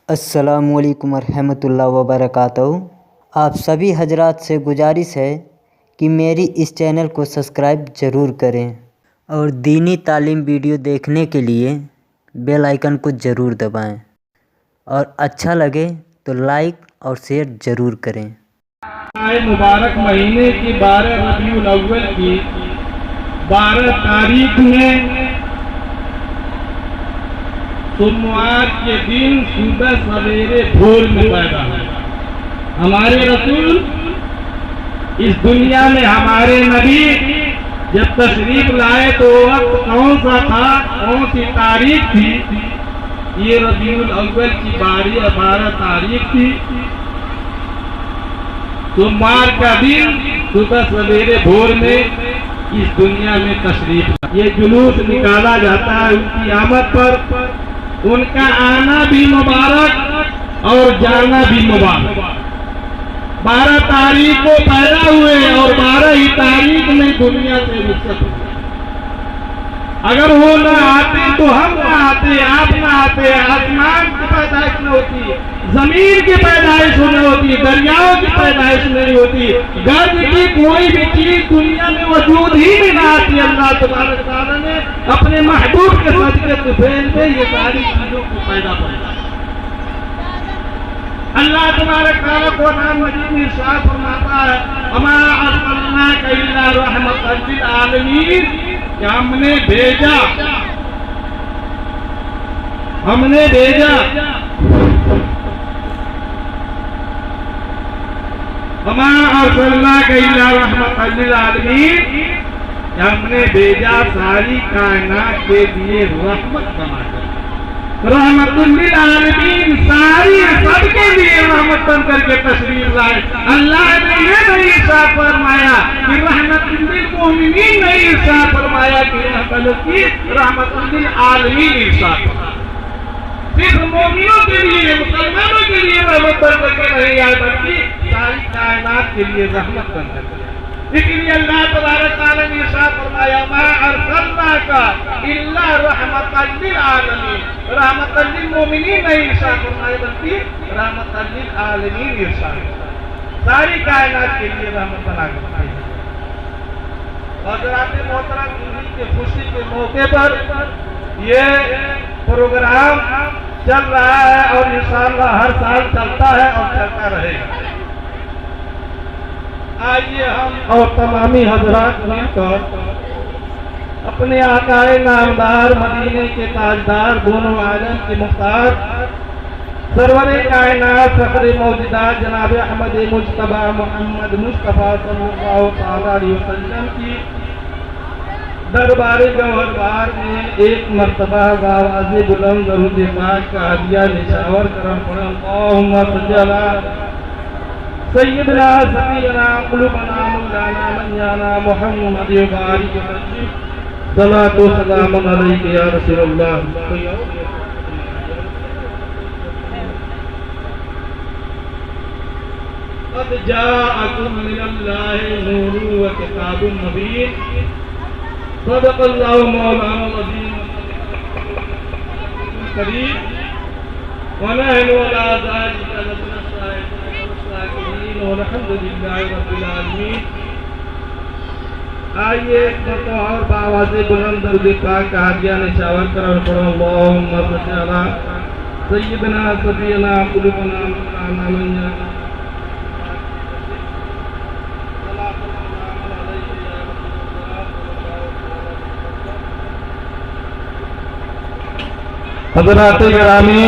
अस्सलामुअलैकुम रहमतुल्लाहि व बरकातहू। आप सभी हजरात से गुजारिश है कि मेरी इस चैनल को सब्सक्राइब ज़रूर करें और दीनी तालीम वीडियो देखने के लिए बेल आइकन को ज़रूर दबाएं और अच्छा लगे तो लाइक और शेयर ज़रूर करें। मुबारक महीने की 12 रबीउल अव्वल की 12 तारीख में सोमवार के दिन सुबह सवेरे भोर में पैदा हुए। हमारे रसूल इस दुनिया में, हमारे नबी जब तशरीफ लाए तो वक्त कौन सा था, कौन सी तारीख थी? ये रबीउल अव्वल की 12 तारीख थी। सोमवार का दिन सुबह सवेरे भोर में इस दुनिया में तशरीफ, ये जुलूस निकाला जाता है उनकी आमद पर। उनका आना भी मुबारक और जाना भी मुबारक। 12 तारीख को पैदा हुए और 12 ही तारीख में दुनिया से रुखसत हुए। अगर वो न आते तो हम न आते, आप न आते, आसमान की पैदाइश न होती, जमीन की पैदाइश न होती, दरियाओं की पैदाइश नहीं होती, गर्द की कोई भी चीज दुनिया में वजूद ही में न आती। अल्लाह तबारक तआला ने अपने महबूब के सदके तुफैल में ये सारी चीजों को पैदा किया। अल्लाह तबारक तआला कुरान मजीद में इरशाद फरमाता है, वमा अर्सलनाका इल्ला रहमतल लिल आलमीन, कि हमने भेजा वमा अर्सलनाका इल्ला रहमतल लिल आलमीन, हमने भेजा सारी कायनात के लिए रहमत बनाकर। रहमतुल लिल आलमीन, सारी सबके लिए रहमत बन करके तशरीफ लाए। अल्लाह ने ये नहीं इरशाद फरमाया कि रहमतुल लिल मोमिनीन, नहीं इरशाद फरमाया कि रहमतुल लिल आलमीन इरशाद फरमाया। सिर्फ मोमिनों के लिए, मुसलमानों के लिए रहमत बन करके नहीं आए, बल्कि सारी कायनात के लिए रहमत बन करके। इसलिए अल्लाह तबारक तआला ने इरशाद फरमाया, मा अर्सलनाका इल्ला रहमतल लिल आलमीन, रहमतल लिल मोमिनीन नहीं इरशाद फरमाया, बल्कि रहमतल लिल आलमीन इरशाद, सारी कायनात के लिए रहमत बना कर। हज़रात मोहतरम, इन्हीं के खुशी के मौके पर ये प्रोग्राम चल रहा है और इंशाअल्लाह हर साल चलता है और चलता रहेगा। आइए हम और तमामी हजरात मिलकर अपने आकाए नामदार, मदीने के ताजदार, दोनों आलम के मुख्तार, सरवरे कायनात, फखरे मौजूदात जनाब अहमद मुज्तबा मोहम्मद मुस्तफ़ा सल्लल्लाहु अलैहि वसल्लम की दरबार गौहरबार में एक मर्तबा आवाज़े बुलंद दरूद पाक का हदिया निशावर करम पढ़ा। अल्लाहुम्मा सल्ली अला सय्यदना सफीना कुलुबना मौलाना मन्याना मुहम्मद बारिक वसल्लम, सलातो सलाम अलैका या रसूलल्लाह। क़द जाअकुम मिनल्लाहि नूरुन व किताबुन मुबीन, सदक़ल्लाहु मौलाना अज़ीम करीम, व नहनु अला ज़ालिका लमिनश शाकिरीन वल्हम्दुलिल्लाहि रब्बिल आलमीन। आइए तो और बावाज़े बुलंद दरूद पाक का हदिया निशावर करम पढ़ो। अल्लाहुम्मा सल्ली अला सय्यिदना सफीना कुलुबना मौलाना मन्याना हज़रात गिरामी,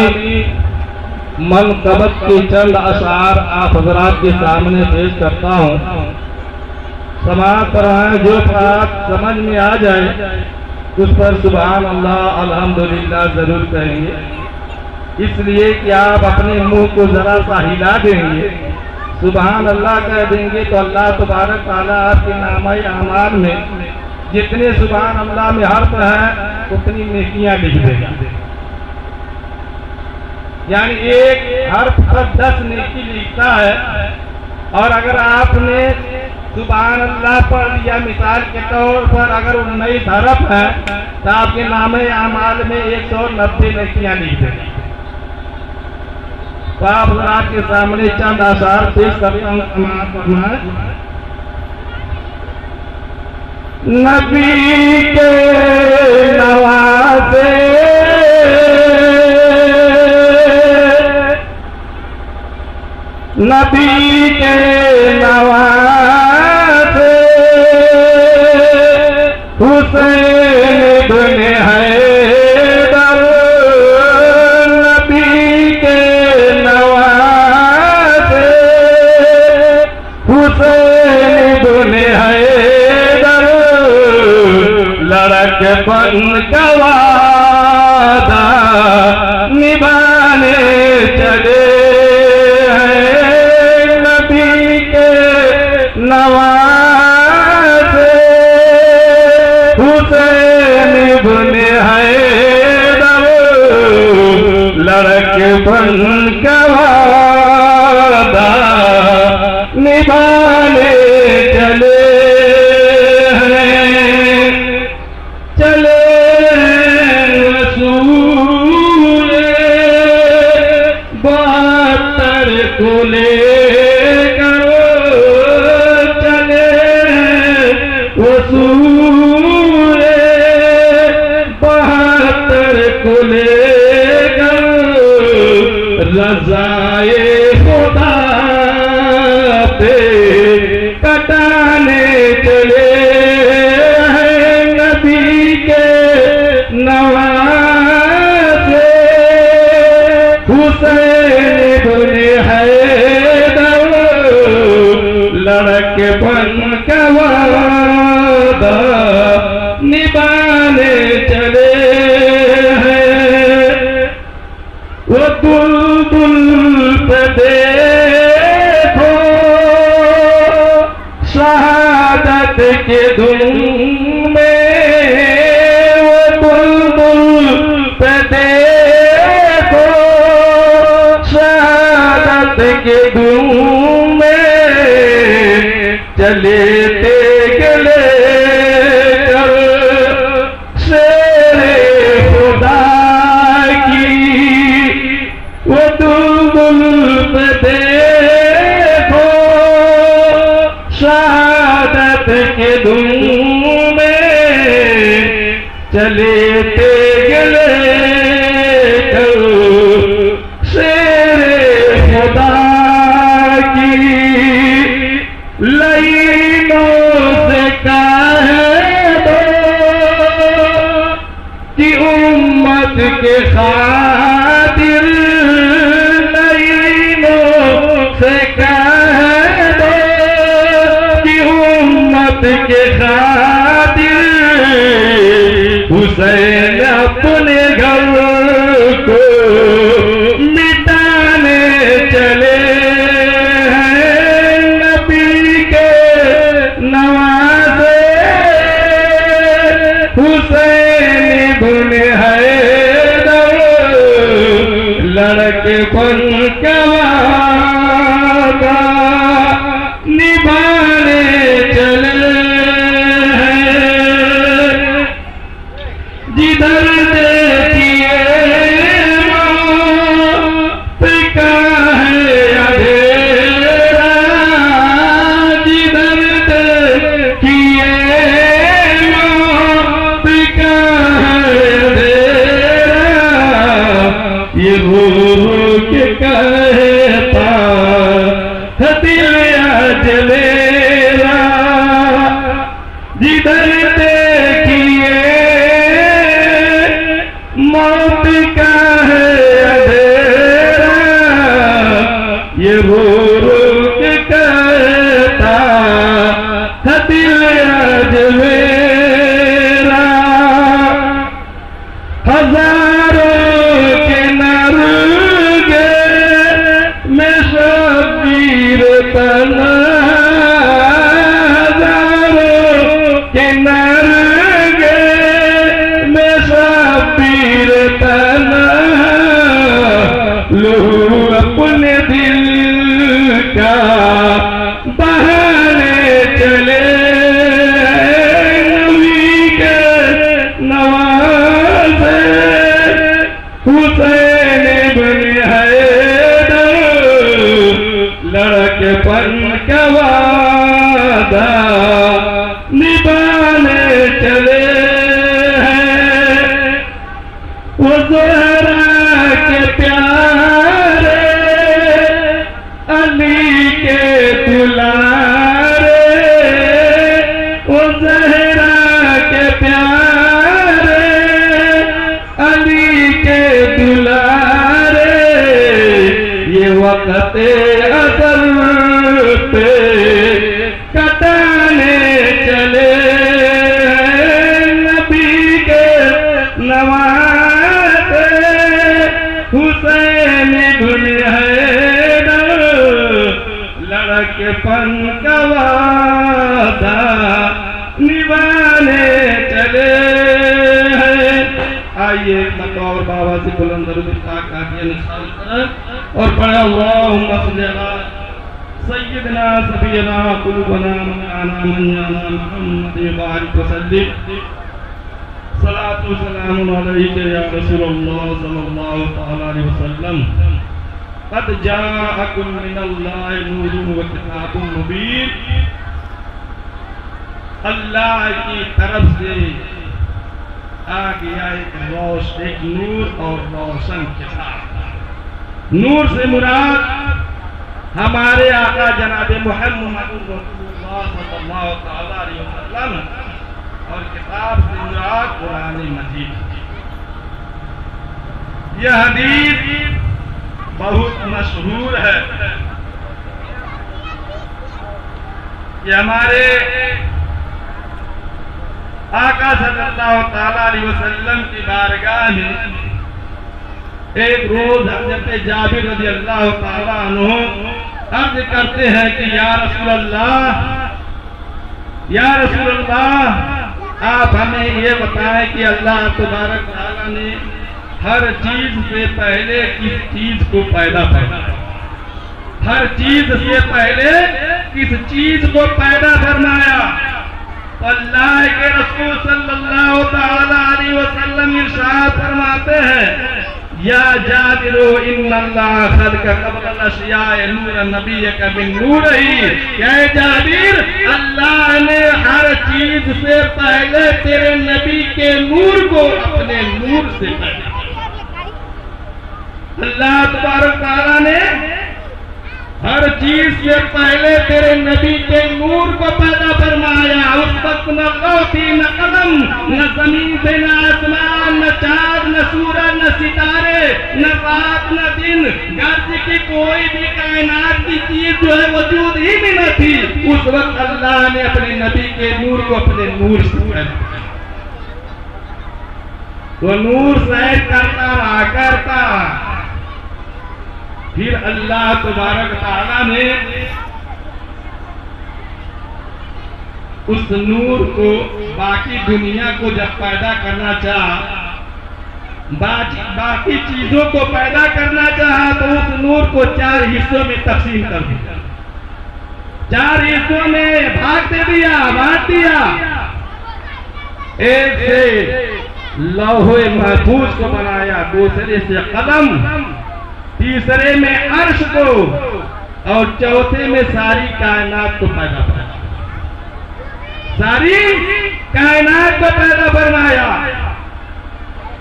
मनक़बत के चंद अशार आप हज़रात के सामने पेश करता हूँ। समाअत फरमाएं, जो बात समझ में आ जाए उस पर सुभान अल्लाह अल्हम्दुलिल्लाह जरूर कहेंगे, इसलिए कि आप अपने मुंह को जरा सा हिला देंगे, सुभान अल्लाह कह देंगे तो अल्लाह तबारक तआला आपके नामे अमाल में जितने सुभान अल्लाह में हर्फ है उतनी नेकियां लिख देगा। यानी एक हर्फ पर 10 नेकी लिखता है। और अगर आपने सुभान अल्लाह पढ़ लिया, मिसाल के तौर पर अगर 19 हरफ है तो आपके नामे अमाल में 190 नेकियां लिख देगा। तो आप हजरात के सामने चंद आसार पेश करता हूँ। समाअत फरमाएं। नबी के नवासे नबी के नवासे हुसैन इब्न हैदर, नबी के नवासे हुसैन इब्न हैदर, लड़क बन का वादा निभाने चले हैं, नबी के नवासे हुसैन इब्न हैदर, लड़क बन का वादा निभाने चले को लेकर चले वसूले 72 को लेकर रज़ाए खुदा पे कटाने चले हैं, नबी के नवासे हुसैन इब्न हैदर, लड़क बन का वादा निभाने चले हैं। वो बुलबुल पे देखो शहादत के धुन में, वो बुलबुल पे देखो शहादत के धुन में, चले गले कर शेरे खुदा की, वो बुलबुल पे देखो शहादत के धुन में, चले गले कर शेरे खुदा की, लाइनों से कह दो कि उम्मत के खातिर, लाइनों से कह दो कि उम्मत के खातिर हुसैन अपने घर को मिटाने चले हैं, नबी के नवासे हुसैन इब्न हैदर, लड़के बन का वादा निभाने चले हैं। जिधर देखिए मौत का है अंधेरा, जिधर देखिए मौत का है अंधेरा, ये रो के कहता है दिल आज मेरा, जिधर देखिए मौत का है अंधेरा, ये रो के कहता है दिल आज मेरा। हजारों के नरगे में शबीर तना, हजारों के नरगे में शबीर तना, लो अपने दिल का बहाने चले, नबी के नवासे हुसैन इब्न हैदर, लड़कपन का वादा निभाने चले हैं वो ज़हरा के प्यारे अली के दुलारे, वो ज़हरा के प्यारे अली के दुलारे, ये वक्त असल पे कटाने चले नबी के नवाज़े हुसैन इब्न हैदर, लड़कपन का वादा निभाने चले हैं। आइए बतौर बाबा से बुलंद और पढ़ा अल्लाहुम्मा सल्ली अला सय्यिदना सफीना कुलुबना मनाना मन्याना मुहम्मद बारिक वसल्लिम सलातु सलामुन अलैका या रसूलल्लाह सल्लल्लाहु तआला अलैहि वसल्लम क़द जाअकुम मिनल्लाहि नूरुन व किताबुन मुबीन। अल्लाह की तरफ से आ गया एक नूर और रोशन किताब। नूर से मुराद हमारे आका जनाब मुहम्मद रसूलुल्लाह सल्लल्लाहु तआला अलैहि वसल्लम और किताब से मुराद कुरान मजीद। यह हदीस बहुत मशहूर है। ये हमारे आका सल्लल्लाहु तआला अलैहि वसल्लम की बारगाह में एक रोज हज़रत जाबिर रज़ियल्लाहु तआला अन्हु अर्ज़ करते हैं कि या रसूल अल्लाह, आप हमें ये बताएं कि अल्लाह तबारक तआला ने हर चीज से पहले किस चीज को पैदा फरमाया, हर चीज से पहले किस चीज को पैदा फरमाया। अल्लाह के रसूल सल्लल्लाहु तआला अलैहि वसल्लम इरशाद फरमाते हैं, या जाबिरो इन्नल्लाह खलक़ क़ब्ल अशियाए नूर नबिय्यक बिन नूरिही। क्या जाबिर, अल्लाह ने हर चीज से पहले तेरे नबी के नूर को अपने नूर से पैदा किया। अल्लाह तबारक तआला ने हर चीज से पहले तेरे नबी के नूर को पैदा फरमाया। उस वक्त न लौ थी, न कदम, न जमीन से, न आसमान, न चाँद, न सूरज, न सितारे, न रात, न दिन, गर्ज की कोई भी कायनात की चीज जो है वजूद ही में न थी। उस वक्त अल्लाह ने अपने नबी के नूर को अपने नूर से पैदा किया। वो नूर सैर करता रहा करता, फिर अल्लाह तबारक तआला ने उस नूर को बाकी दुनिया को जब पैदा करना चाहा, बाकी चीजों को पैदा करना चाहा, तो उस नूर को 4 हिस्सों में तकसीम कर दिया, 4 हिस्सों में भाग दे दिया, बांट दिया। एक से लौहे महफूज को बनाया, दूसरे से कलम, तीसरे में अर्श को, और चौथे में सारी कायनात को पैदा फरमाया, सारी कायनात को पैदा फरमाया।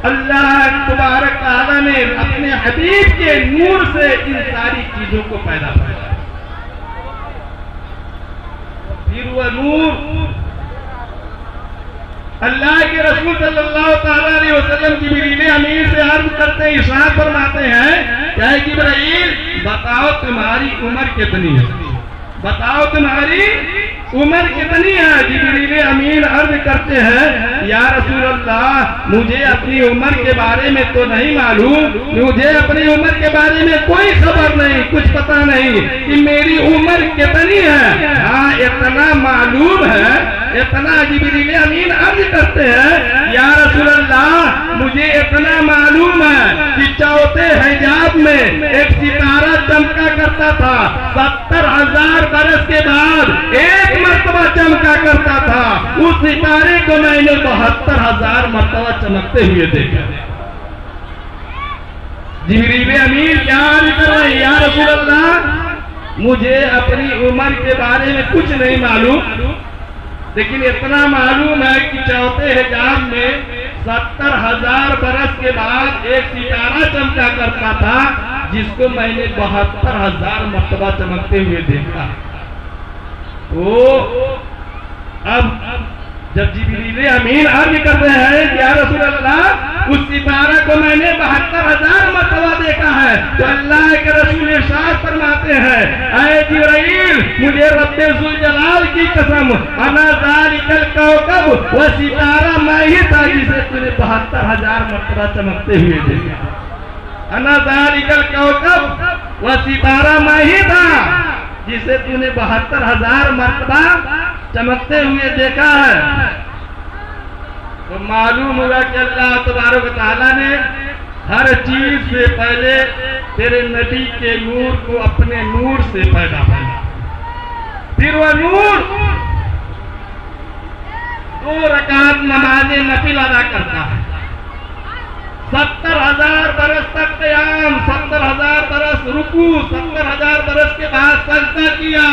अल्लाह तबारक तआला ने अपने हबीब के नूर से इन सारी चीजों को पैदा फरमाया। फिर वह नूर अल्लाह के रसूल सल्लल्लाहु तआला अलैहि वसल्लम जिब्रील अमीन से अर्ज करते हैं, इरशाद फरमाते हैं, क्या जिब्रील बताओ तुम्हारी उम्र कितनी है, बताओ तुम्हारी उम्र कितनी है। जिब्रील अमीन अर्ज करते हैं, या रसूल अल्लाह, मुझे अपनी उम्र के बारे में तो नहीं मालूम, मुझे अपनी उम्र के बारे में कोई खबर नहीं, कुछ पता नहीं कि मेरी उम्र कितनी है। हाँ, इतना मालूम है, इतना जिब्रील अमीन अर्ज करते हैं, या रसूल अल्लाह, मुझे इतना मालूम है कि चौथे हिजाब में एक सितारा चमका करता था, 70,000 बरस के बाद एक मर्तबा चमका करता था। उस सितारे को मैंने 72,000 मर्तबा चमकते हुए देखा। जिब्रील अमीन क्या अर्ज कर रहे हैं, या रसूल अल्लाह, मुझे अपनी उम्र के बारे में कुछ नहीं मालूम, लेकिन इतना मालूम है कि चौथे हिजाब में 70,000 बरस के बाद एक सितारा चमका करता था, जिसको मैंने 72,000 मरतबा चमकते हुए देखा। तो अब जब जिब्रील अमीन अर्ज कर रहे हैं कि या रसूल अल्लाह, उस सितारा को मैंने 72,000 मरतबा देखा है, तो अल्लाह के रसूल इरशाद फरमाते हैं, ऐ जिब्रील, मुझे रब्बे जुल जलाल की कसम, अना ज़ालिकल कौकब, वह सितारा मैं ही था जिसे तूने 72,000 मरतबा चमकते हुए देखा। अना ज़ालिकल कौकब, वह सितारा मैं ही था जिसे तूने 72,000 मरतबा चमकते हुए देखा है। तो मालूम होगा कि अल्लाह तबारक व तआला ने हर चीज से पहले तेरे नबी के नूर को अपने नूर से पैदा किया, फिर वह नूर 2 रकात नमाज़े नफिल अदा करता है। 70,000 बरस तक क़याम, 70,000 बरस रुकू, 70,000 बरस के बाद सजदा किया।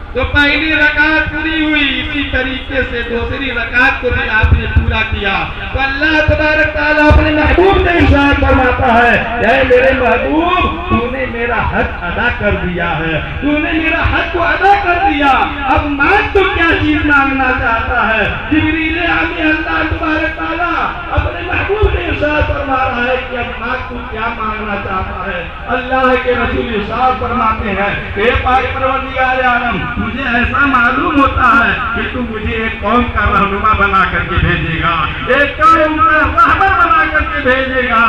तो पहली रकात पूरी हुई, इसी तरीके से दूसरी रकात को भी आपने पूरा किया। तो अल्लाह तबारक तआला अपने महबूब से इरशाद फरमाता है, ऐ मेरे महबूब, तूने मेरा हक अदा कर दिया है, तूने मेरा हक को अदा कर दिया, अब मांग तो क्या चीज मांगना चाहता है। जिब्रील अमीन अल्लाह तबारक तआला अपने महबूब से इरशाद फरमा रहा है कि अब मांग तू क्या मांगना चाहता है। अल्लाह के रसूल इरशाद फरमाते हैं, हे पाक परवरदिगार आलम, मुझे ऐसा मालूम होता है कि तू मुझे एक कौम का रहनुमा बना करके भेजेगा, एक कौम का रहबर बना करके भेजेगा,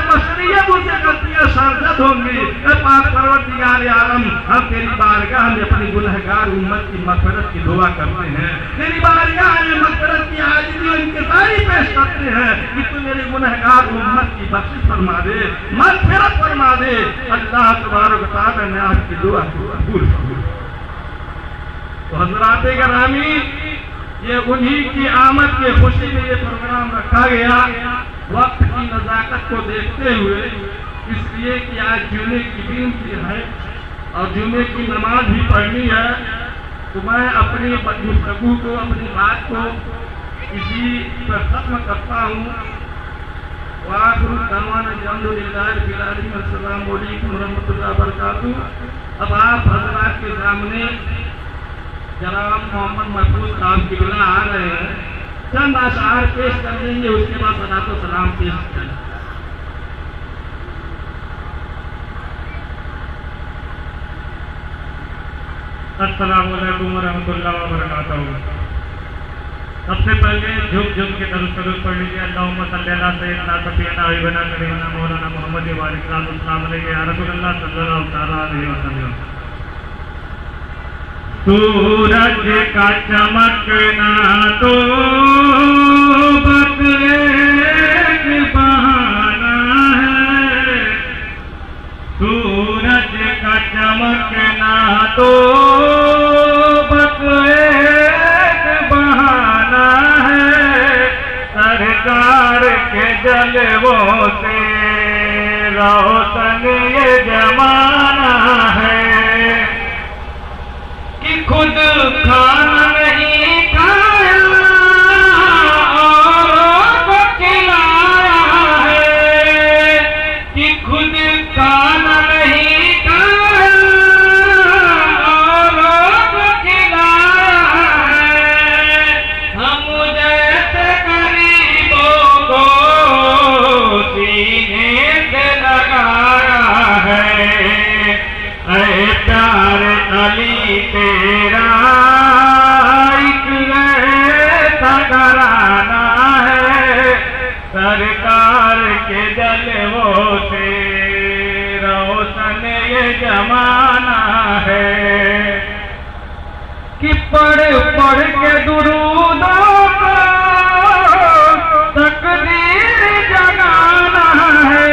बशरियत उसे गलतियां सरजद होंगी। पाक परवरदिगार आलम, हम तेरी बारगाह में अपनी गुनहगार उम्मत की मग़फ़िरत की दुआ करते हैं, तेरी बारगाह में मग़फ़िरत की आजिज़ी और इंकिसारी पेश करते हैं कि तू मेरी गुनहगार उम्मत की बख्शिश फरमा दे, मग़फ़िरत फरमा दे। अल्लाह तबारक व तआला ने आपकी दुआ को कबूल किया। तो हज़रात गिरामी, ये उन्हीं की आमद की खुशी में ये प्रोग्राम रखा गया, वक्त की नज़ाकत को देखते हुए, इसलिए कि आज जुमे की दिन है और जुमे की नमाज भी पढ़नी है। तो मैं अपनी गुफ्तगू को, अपनी बात को इसी पर खत्म करता हूँ। वाखिरु दअवाना अल्हम्दुलिल्लाहि रब्बिल आलमीन, अस्सलामु अलैकुम व रहमतुल्लाहि व बरकातुहू। अब आप हज़रात के सामने जनाब मोहम्मद महफूज साहब किबला आ रहे हैं, चंद अशआर पेश कर देंगे, उसके बाद सलातो सलाम पेश करें। अस्सलामु अलैकुम व रहमतुल्लाहि व बरकातुहू। सबसे पहले झुक के दरूद पढ़ लीजिए। अल्लाहुम्मा सल्ली अला सय्यिदना सफीना हबीबना करीमना मौलाना मुहम्मद व अलैहि या रसूलल्लाह सल्लल्लाहु तआला अलैहि वसल्लम। सूरज का चमकना तो बस एक बहाना है, सूरज का चमकना तो बस एक बहाना है, सरकार के जलवों से रोशन ये जमाना है कि खुद खाना नहीं खाया औरों को खिलाया है, कि खुद खाना नहीं खाया औरों को खिलाया है, हम जैसे गरीबों को सीने से लगाया है। ऐ प्यार अली तेरा इकरार कराना है, सरकार के जलवों से रोशन ये जमाना है, कि पढ़ के दुरूदों को तकदीर जगाना है,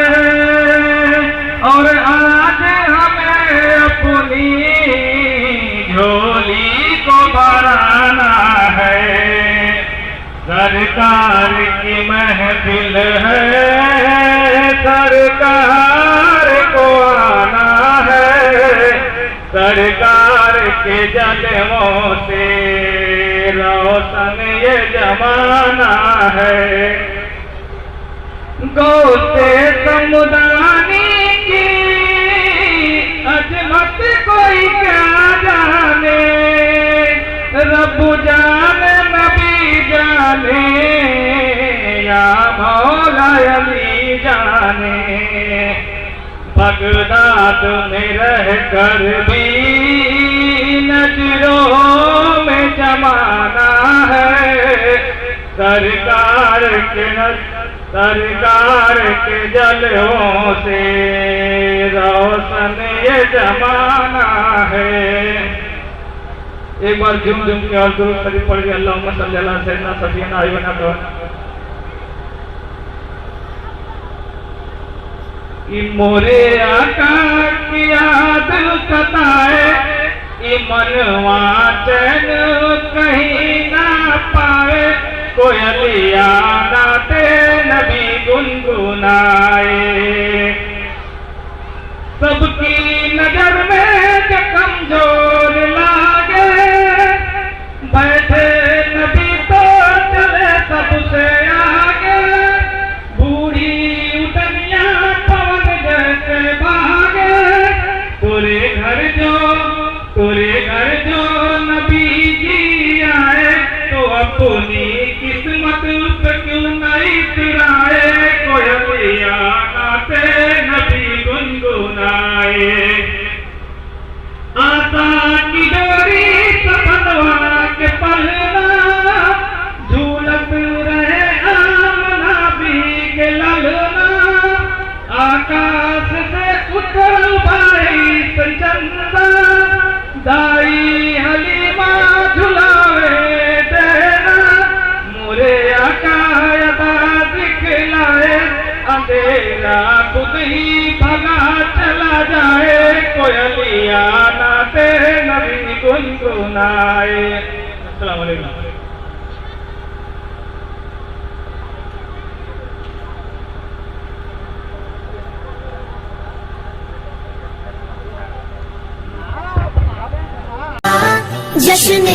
और आज हमें अपनी झोली को भराना है। सरकार की महफिल है, सरकार को आना है, जलवों से रोशन ये जमाना है। गौसे समुदानी की अजमत कोई क्या जाने, रब जाने नबी जाने या मौला अली जाने। बगदाद में रह कर भी नजरों में जमाना है। सरकार के जलवों से रोशन ये जमाना है। एक बार झूम झूम के और दुरूद शरीफ पढ़ के अल्लाहुम्मा सल्ली अला सय्यिदना सफीना आइबना तो कि मोरे आका की याद सताए, मनवा चैन कहीं ना पाए। कोयलिया नाते नबी गुनगुनाए, सबकी नजर में जो कमजोर लागे। बैठे नबी तो चले सबसे आगे, बूढ़ी उठनिया पवन जैसे भागे। तुरे घर जो नबी जी आए, तो अपनी किस्मत पे क्यों नहीं तिराए। कोयलिया नाते नबी गुनगुनाए, आशा की डोरी सपनवा के पलना। झूलत रहे आमना भी के ललना, आकाश से उतर भाई चंदा। दाई हलीमा झुलावे देना, मोरे आका अदा दिखलाए। अंधेरा खुद ही भगा चला जाए, कोयलिया नाते नबी गुनगुनाए। अस्सलाम वालेकुम। जश्न